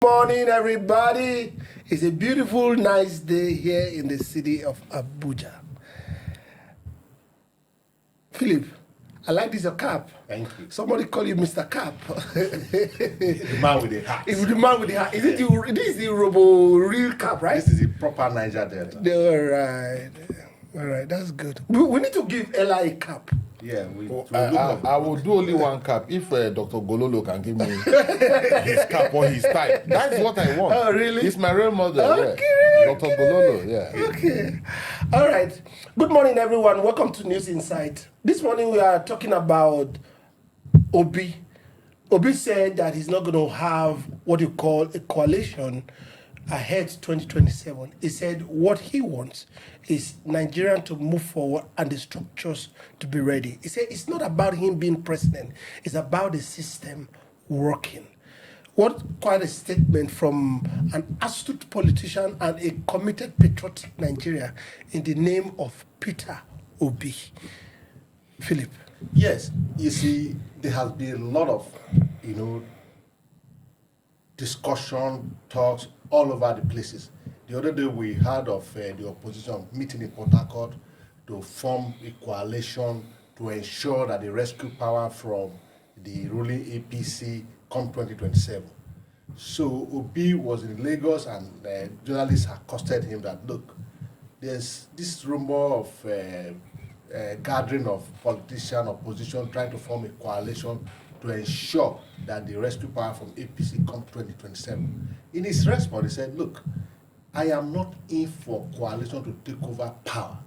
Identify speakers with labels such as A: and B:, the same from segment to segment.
A: Morning, everybody. It's a beautiful, nice day here in the city of Abuja. Philip, I like this your cap.
B: Thank you.
A: Somebody call you Mr. Cap.
B: The man with the hat.
A: It's the man with the hat. This is the robo real cap, right?
B: This is the proper Niger Delta.
A: All right, that's good. We need to give Ella a cap.
B: Yeah,
C: I will do only one cap if Dr. Gololo can give me his cap or his tie. That's what I want.
A: Oh, really?
C: He's my real mother.
A: Okay,
C: yeah. Dr. Gololo, yeah.
A: Okay. All right. Good morning, everyone. Welcome to News Insight. This morning we are talking about Obi. Obi said that he's not going to have what you call a coalition ahead 2027. He said what he wants is Nigeria to move forward and the structures to be ready. He said it's not about him being president. It's about the system working. What quite a statement from an astute politician and a committed patriotic Nigeria in the name of Peter Obi. Philip.
B: Yes, you see, there has been a lot of, discussion, talks all over the places. The other day we heard of the opposition meeting in Port Harcourt to form a coalition to ensure that they rescue power from the ruling APC come 2027. So Obi was in Lagos and journalists accosted him that, look, there's this rumor of gathering of politician opposition trying to form a coalition to ensure that they rescue power from APC come 2027. In his response, he said, look, I am not in for coalition to take over power.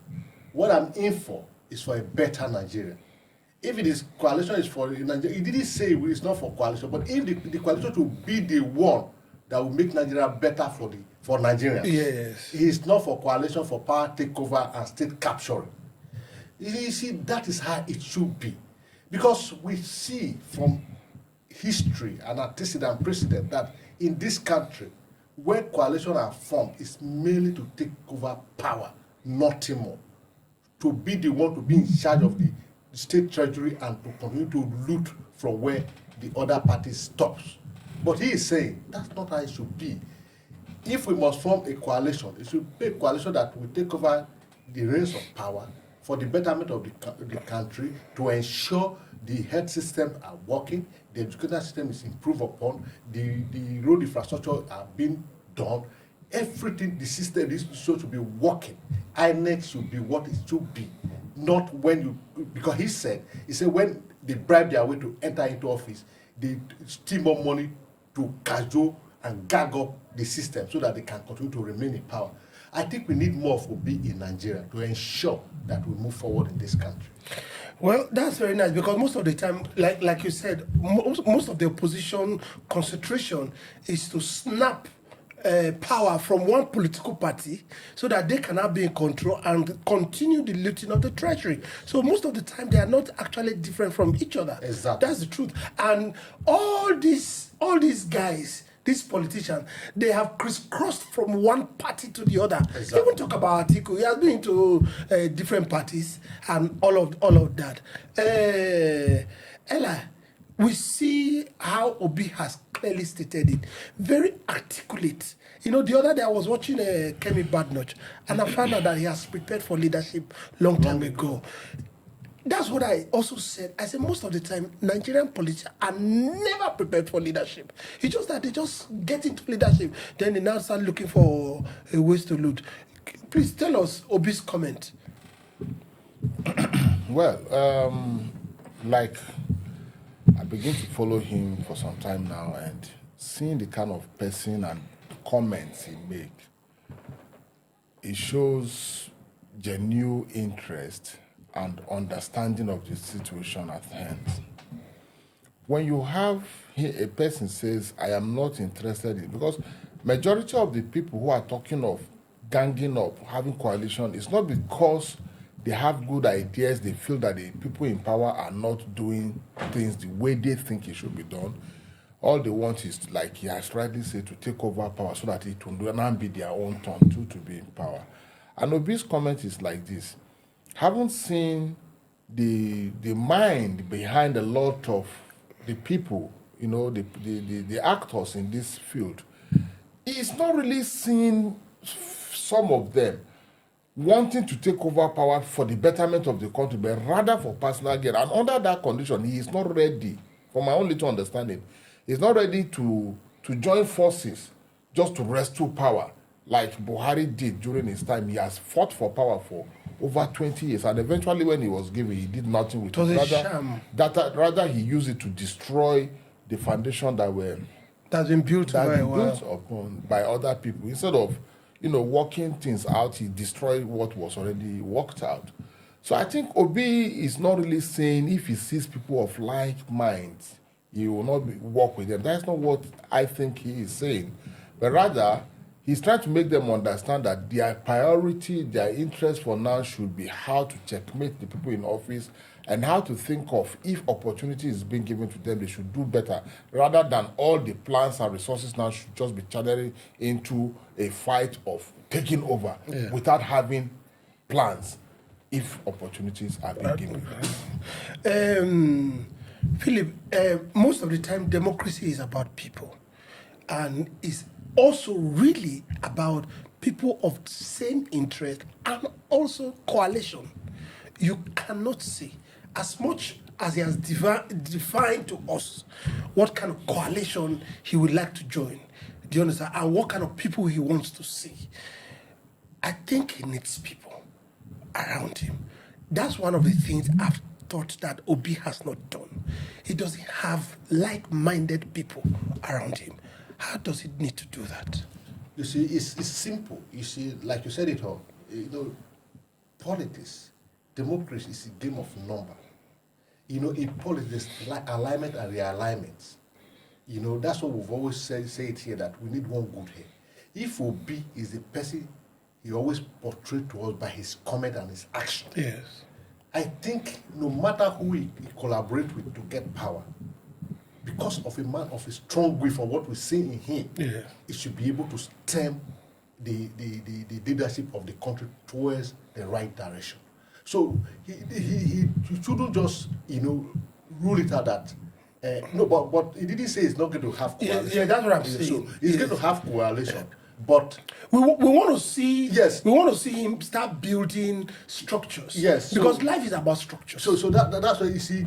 B: What I'm in for is for a better Nigeria. If it is coalition is for Nigeria, he didn't say it's not for coalition, but if the coalition to be the one that will make Nigeria better for Nigerians.
A: Yes.
B: He is not for coalition for power takeover and state capturing. You see, that is how it should be. Because we see from history and antecedent precedent that in this country, where coalitions are formed, is merely to take over power, nothing more. To be the one to be in charge of the state treasury and to continue to loot from where the other party stops. But he is saying that's not how it should be. If we must form a coalition, it should be a coalition that will take over the reins of power for the betterment of the country, to ensure the health systems are working, the education system is improved upon, the road infrastructure are being done, everything, the system is to be working. INEC should be what it should be, not when you, because he said when they bribe their way to enter into office, they steal more money to cajole and gag up the system so that they can continue to remain in power. I think we need more of Obi in Nigeria to ensure that we move forward in this country.
A: Well, that's very nice because most of the time, like you said, most of the opposition concentration is to snap power from one political party so that they cannot be in control and continue the looting of the treasury. So most of the time, they are not actually different from each other.
B: Exactly.
A: That's the truth. And all these guys, these politicians, they have crisscrossed from one party to the other.
B: Exactly.
A: Even talk about Atiku, he has been to different parties and all of that. Ella, we see how Obi has clearly stated it, very articulate. The other day I was watching Kemi Badnoch, and I found out that he has prepared for leadership long time ago. That's what I also said. I said most of the time, Nigerian politicians are never prepared for leadership. It's just that they just get into leadership, then they now start looking for ways to loot. Please tell us Obi's comment.
C: Well, like, I begin to follow him for some time now, and seeing the kind of person and comments he makes, it shows genuine interest and understanding of the situation at hand. When you have a person says, I am not interested in, because majority of the people who are talking of ganging up, having coalition, it's not because they have good ideas, they feel that the people in power are not doing things the way they think it should be done. All they want is, like he has rightly said, to take over power so that it will not be their own turn to be in power. And Obi's comment is like this: haven't seen the mind behind a lot of the people, the actors in this field. he's not really seeing some of them wanting to take over power for the betterment of the country, but rather for personal gain. And under that condition, he is not ready, from my own little understanding, he's not ready to join forces just to wrestle power like Buhari did during his time. He has fought for power for over 20 years, and eventually when he was given, he did nothing with it. Rather, he used it to destroy the foundation
A: that's been built
C: upon by other people. Instead of working things out, he destroyed what was already worked out. So I think Obi is not really saying if he sees people of like minds, he will not work with them. That's not what I think he is saying. But rather, he's trying to make them understand that their priority, their interest for now should be how to checkmate the people in office and how to think of if opportunity is being given to them, they should do better, rather than all the plans and resources now should just be channeling into a fight of taking over without having plans if opportunities are being given.
A: Philip, most of the time, democracy is about people, and is also really about people of same interest and also coalition. You cannot see, as much as he has defined to us what kind of coalition he would like to join, do you understand, and what kind of people he wants to see. I think he needs people around him. That's one of the things I've thought that Obi has not done. He doesn't have like-minded people around him. How does he need to do that?
B: You see, it's simple. You see, like you said it all, politics, democracy is a game of number. In politics, like alignment and realignments. That's what we've always said it here, that we need one good head. If Obi is the person he always portrayed to us by his comment and his action,
A: yes,
B: I think no matter who he collaborates with to get power, because of a man of a strong will from what we see in him, he should be able to stem the leadership of the country towards the right direction. So he shouldn't just rule it out that no, but he didn't say he's not going to have coalition.
A: Yeah, that's what I'm saying.
B: So he's going to have coalition, but
A: we want to see.
B: Yes,
A: we want to see him start building structures.
B: Yes,
A: because life is about structures.
B: So that's why you see,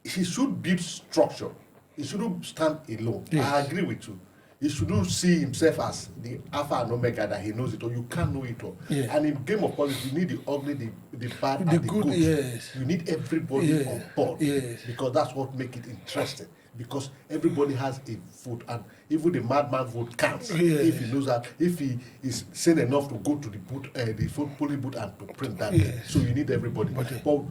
B: he should build structure. He shouldn't stand alone. Yes. I agree with you. He shouldn't see himself as the alpha and omega that he knows it all. You can't know it all. Yes. And in game of politics, you need the ugly, the bad, and the good.
A: Yes.
B: You need everybody on board.
A: Yes.
B: Because that's what makes it interesting. Because everybody has a vote, and even the madman vote counts. Yes. If he knows that, if he is sane enough to go to the booth, the polling booth, and to print that. Yes. So you need everybody. But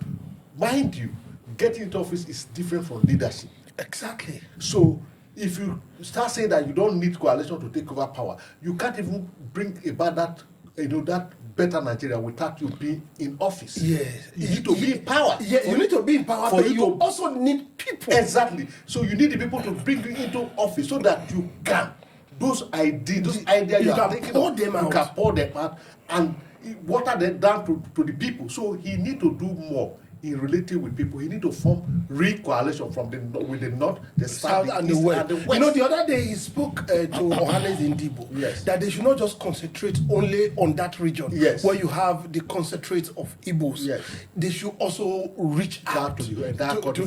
B: mind you, getting into office is different from leadership.
A: Exactly.
B: So if you start saying that you don't need coalition to take over power, you can't even bring about that, that better Nigeria without you being in office.
A: Yes.
B: You need to be in power.
A: Yeah, you need to be in power, but you also need people.
B: Exactly. So you need the people to bring you into office so that you can, those ideas you are thinking of, you can pour them out and water them down to the people. So he need to do more in relating with people. He need to form real coalition with the north, the south,
A: and the west. The other day he spoke to Ohanes Indibo that they should not just concentrate only on that region where you have the concentrate of Igbos. Yes. They should also reach out to the entire country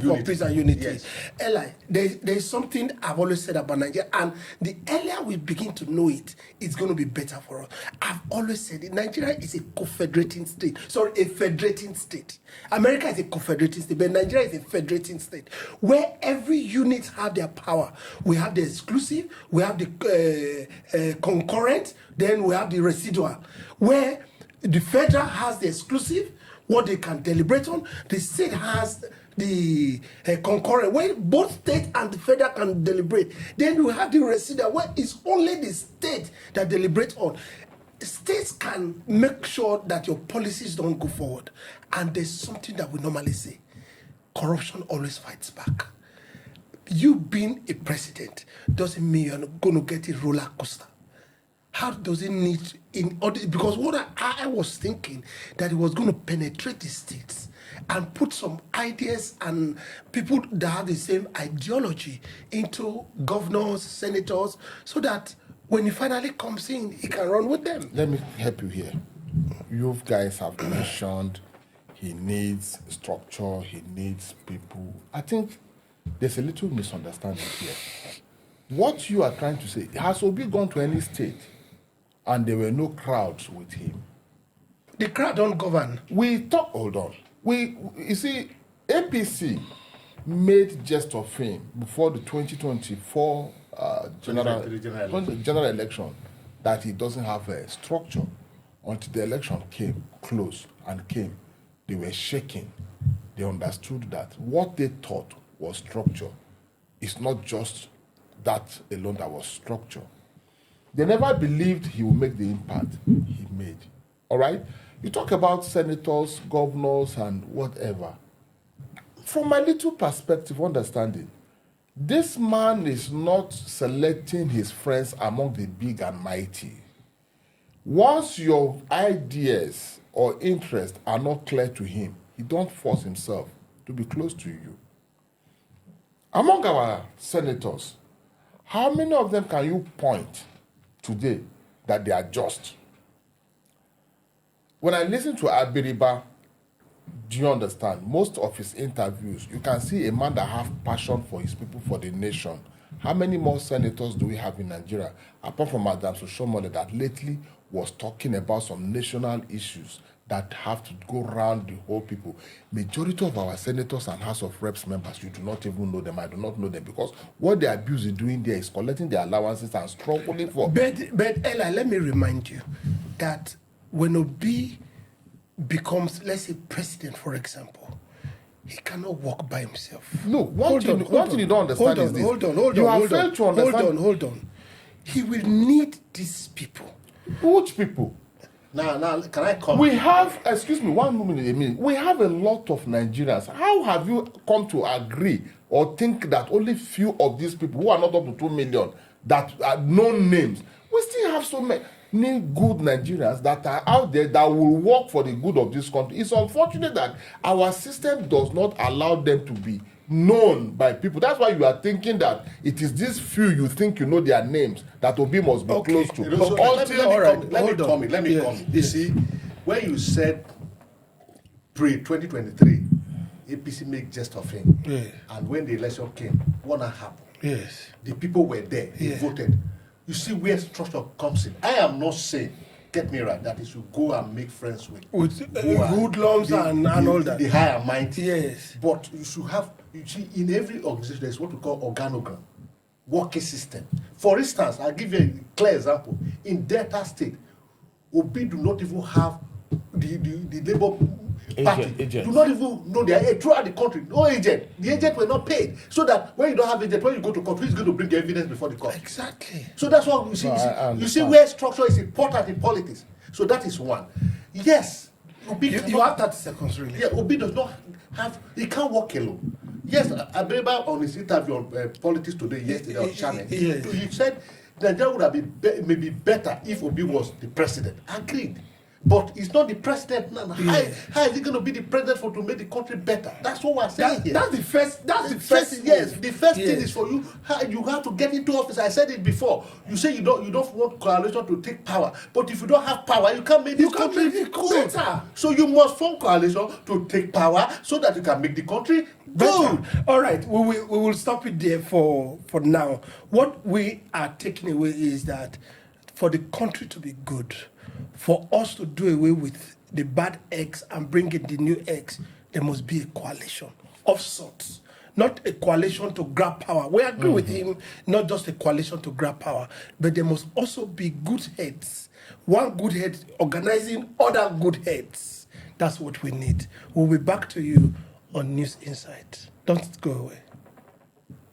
A: for peace and unity. Yes. Eli, there's something I've always said about Nigeria, and the earlier we begin to know it, it's going to be better for us. I've always said it. Nigeria is a confederating state. Sorry, a federating state. America is a confederating state, but Nigeria is a federating state where every unit have their power. We have the exclusive, we have the concurrent, then we have the residual, where the federal has the exclusive, what they can deliberate on. The state has the concurrent, where both state and the federal can deliberate. Then we have the residual, where it's only the state that deliberates on. States can make sure that your policies don't go forward. And there's something that we normally say. Corruption always fights back. You being a president doesn't mean you're not going to get a roller coaster. How does it need because what I was thinking that it was going to penetrate the states and put some ideas and people that have the same ideology into governors, senators, so that when he finally comes in, he can run with them.
C: Let me help you here. You guys have mentioned he needs structure, he needs people. I think there's a little misunderstanding here. What you are trying to say, has Obi gone to any state and there were no crowds with him?
A: The crowd don't govern.
C: Hold on. You see, APC made jest of him before the 2024 general election that he doesn't have a structure. Until the election came close and came, they were shaking. They understood that what they thought was structure is not just that alone that was structure. They never believed he would make the impact he made. All right? You talk about senators, governors, and whatever. From my little perspective, understanding, this man is not selecting his friends among the big and mighty. Once your ideas or interests are not clear to him, he don't force himself to be close to you. Among our senators, how many of them can you point today that they are just? When I listen to Abiriba, do you understand? Most of his interviews, you can see a man that has passion for his people, for the nation. How many more senators do we have in Nigeria, apart from Madam Soshomole, that lately was talking about some national issues that have to go around the whole people? Majority of our senators and House of Reps members, you do not even know them. I do not know them, because what the abuse is doing there is collecting their allowances and struggling for.
A: But Ella, let me remind you that when Obi becomes, let's say, president, for example, he cannot walk by himself.
C: No, one thing you don't understand is this.
A: Hold on. He will need these people.
C: Which people?
B: Now, can I come?
C: We have, excuse me, 1 minute. We have a lot of Nigerians. How have you come to agree or think that only few of these people, who are not up to 2 million, that are known names, we still have so many good Nigerians that are out there that will work for the good of this country? It's unfortunate that our system does not allow them to be known by people. That's why you are thinking that it is these few you think you know their names that Obi must be close to.
B: Let me come. You see, when you said pre-2023, APC make jest of him, and when the election came, what happened?
A: Yes.
B: The people were there, they voted. You see where structure comes in. I am not saying, get me right, that he should go and make friends with
A: hoodlums and all that.
B: The higher mighty.
A: Yes.
B: But you should have, you see, in every organization, there's what we call organogram, working system. For instance, I'll give you a clear example. In Delta State, Obi do not even have the Labour Party.
C: Agent.
B: Do not even know their age throughout the country. No agent. The agent were not paid. So that when you don't have agent, when you go to court, who is going to bring evidence before the court?
A: Exactly.
B: So that's what you see. You see where structure is important in politics. So that is one. Yes. Obi
A: you have 30 seconds, really.
B: Yeah, Obi does not have, he can't walk alone. Yes, Abeba on his interview on Politics Today yesterday on Channel, he said Nigeria would have been maybe better if Obi was the president. Agreed. But he's not the president now. How is he going to be the president to make the country better? That's what we're saying here.
A: That's the first.
B: Yes, the first thing is for you. You have to get into office. I said it before. You say you don't want coalition to take power, but if you don't have power, you can't make this country better. So you must form coalition to take power so that you can make the country good.
A: All right, we will stop it there for now. What we are taking away is that for the country to be good, for us to do away with the bad eggs and bring in the new eggs, there must be a coalition of sorts. Not a coalition to grab power. We agree with him, not just a coalition to grab power, but there must also be good heads. One good head organizing other good heads. That's what we need. We'll be back to you on News Insight. Don't go away.